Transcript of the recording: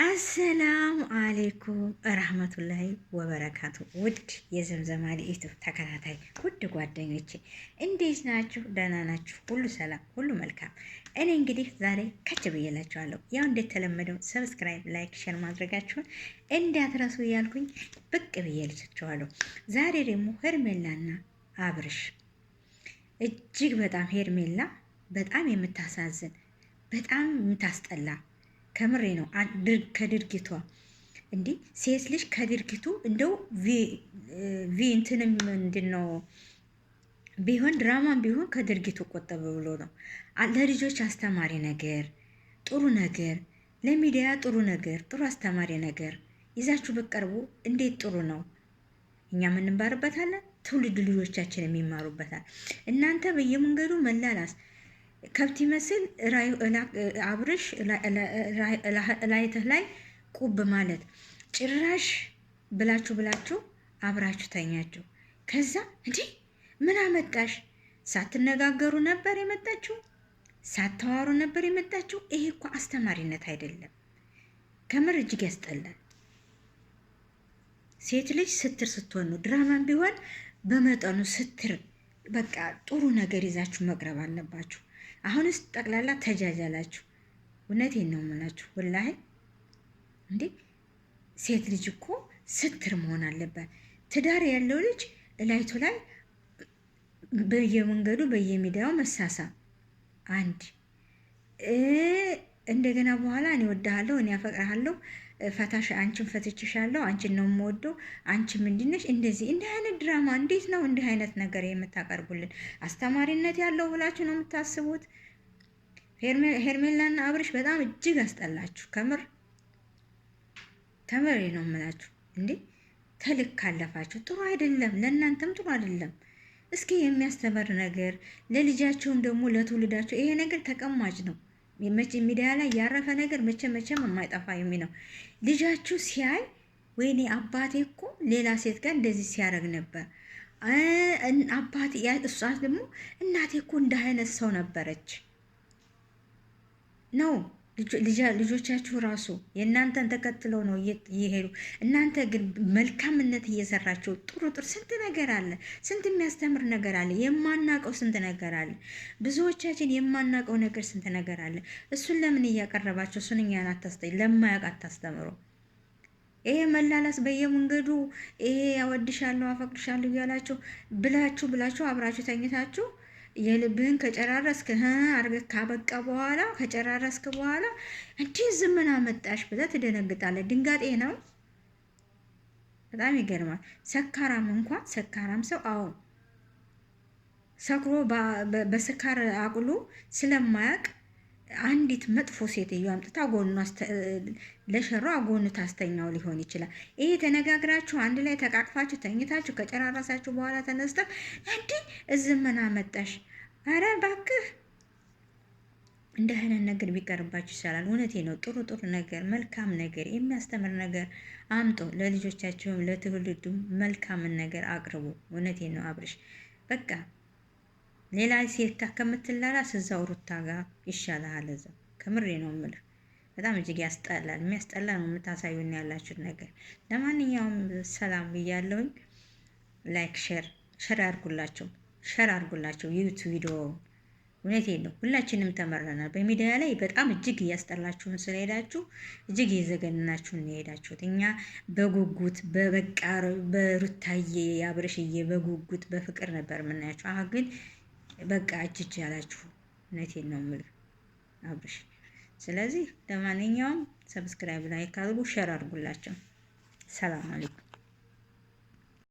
አሰላሙ አሌይኩም ረህመቱላሂ ወበረካቱ። ውድ የዘምዘም ዩቱብ ተከታታይ ውድ ጓደኞቼ እንዴት ናችሁ? ደህና ናችሁ? ሁሉ ሰላም፣ ሁሉ መልካም። እኔ እንግዲህ ዛሬ ከች ብዬላችኋለሁ። ያው እንደተለመደው ሰብስክራይብ፣ ላይክ፣ ሼር ማድረጋችሁን እንዳትረሱ እያልኩኝ ብቅ ብዬላችኋለሁ። ዛሬ ደግሞ ሄርሜላና አብርሽ እጅግ በጣም ሄርሜላ በጣም የምታሳዝን በጣም የምታስጠላ ከምሬ ነው። ከድርጊቷ እንዲህ ሴት ልጅ ከድርጊቱ እንደው እንትንም ምንድነው ቢሆን ድራማም ቢሆን ከድርጊቱ ቆጠበ ብሎ ነው። ለልጆች አስተማሪ ነገር፣ ጥሩ ነገር፣ ለሚዲያ ጥሩ ነገር፣ ጥሩ አስተማሪ ነገር ይዛችሁ በቀርቡ እንዴት ጥሩ ነው። እኛም እንማርበታለን፣ ትውልድ ልጆቻችን የሚማሩበታል። እናንተ በየመንገዱ መላላስ ከብት ይመስል አብርሽ ላይትህ ላይ ቁብ ማለት ጭራሽ ብላችሁ አብራችሁ ተኛችሁ። ከዛ እንዴ ምን አመጣሽ? ሳትነጋገሩ ነበር የመጣችሁ? ሳታዋሩ ነበር የመጣችሁ? ይሄ እኮ አስተማሪነት አይደለም። ከምር እጅግ ያስጠላል። ሴት ልጅ ስትር ስትሆን ነው። ድራማም ቢሆን በመጠኑ ስትር በቃ ጥሩ ነገር ይዛችሁ መቅረብ አለባችሁ። አሁንስ ጠቅላላ ተጃጃላችሁ። እውነቴን ነው የምላችሁ ወላሂ። እንዴ ሴት ልጅ እኮ ስትር መሆን አለባት። ትዳር ያለው ልጅ እላይቱ ላይ በየመንገዱ በየሚዲያው መሳሳ አንድ እንደገና በኋላ እኔ ወድሃለሁ፣ እኔ አፈቅርሃለሁ፣ ፈታሽ አንቺን ፈትችሻለሁ፣ አንቺን ነው የምወደው፣ አንቺ ምንድነሽ? እንደዚህ እንዲህ አይነት ድራማ እንዴት ነው እንዲህ አይነት ነገር የምታቀርቡልን? አስተማሪነት ያለው ብላችሁ ነው የምታስቡት? ሄርሜላና አብርሽ በጣም እጅግ አስጠላችሁ። ከምር ነው የምላችሁ። እንዴ ከልክ ካለፋችሁ ጥሩ አይደለም፣ ለእናንተም ጥሩ አይደለም። እስኪ የሚያስተምር ነገር ለልጃችሁም ደግሞ ለትውልዳችሁ። ይሄ ነገር ተቀማጭ ነው። ሚዲያ ላይ ያረፈ ነገር መቼም የማይጠፋ ነው። ልጃችሁ ሲያይ ወይኔ አባቴ እኮ ሌላ ሴት ጋር እንደዚህ ሲያደርግ ነበር፣ አባቴ እሷ ደግሞ እናቴ እኮ እንደ አይነት ሰው ነበረች ነው። ልጆቻችሁ ራሱ የእናንተን ተከትለው ነው እየሄዱ። እናንተ ግን መልካምነት እየሰራችሁ ጥሩ ስንት ነገር አለ፣ ስንት የሚያስተምር ነገር አለ፣ የማናቀው ስንት ነገር አለ። ብዙዎቻችን የማናቀው ነገር ስንት ነገር አለ። እሱን ለምን እያቀረባችሁ እሱን እኛን ለማያውቅ አታስተምሩ? ይሄ መላላስ በየመንገዱ ይሄ ያወድሻለሁ አፈቅርሻለሁ እያላችሁ ብላችሁ አብራችሁ ተኝታችሁ የልብህን ከጨራረስክ አርገህ ካበቃ በኋላ ከጨራረስክ በኋላ እንዲህ ዝምን አመጣሽ ብለህ ትደነግጣለህ። ድንጋጤ ነው። በጣም ይገርማል። ሰካራም ሰው አዎ ሰክሮ በስካር አቅሉ ስለማያውቅ አንዲት መጥፎ ሴትዮ አምጥታ ለሸሯ ጎኑ ታስተኛው ሊሆን ይችላል። ይሄ ተነጋግራችሁ አንድ ላይ ተቃቅፋችሁ ተኝታችሁ ከጨራረሳችሁ በኋላ ተነስተ እንዲህ እዝምን አመጣሽ። አረ እባክህ እንደ አይነት ነገር ቢቀርባችሁ ይሻላል። እውነቴ ነው። ጥሩ ነገር፣ መልካም ነገር፣ የሚያስተምር ነገር አምጦ ለልጆቻችሁም ለትውልዱም መልካምን ነገር አቅርቡ። እውነቴ ነው። አብርሽ በቃ ሌላ ሴት ጋር ከምትላላስ እዛው ሩታ ጋር ይሻላል። እዛው ከምሬ ነው የምልህ። በጣም እጅግ ያስጠላል። የሚያስጠላ ነው የምታሳዩን ያላችሁት ነገር። ለማንኛውም ሰላም ብያለሁኝ። ላይክ ሼር አድርጉላቸው ዩቲዩብ ቪዲዮ። እውነቴን ነው። ሁላችንም ተመረናል። በሚዲያ ላይ በጣም እጅግ እያስጠላችሁን ስለሄዳችሁ እጅግ እየዘገንናችሁን የሄዳችሁት። እኛ በጉጉት በሩታዬ አብርሽዬ በጉጉት በፍቅር ነበር የምናያችሁ። አሁን ግን በቃ እጅ ያላችሁ። እውነቴን ነው የምልህ አብርሽ። ስለዚህ ለማንኛውም ሰብስክራይብ ላይ ካሉ ሼር አድርጉላቸው። ሰላም አለይኩም።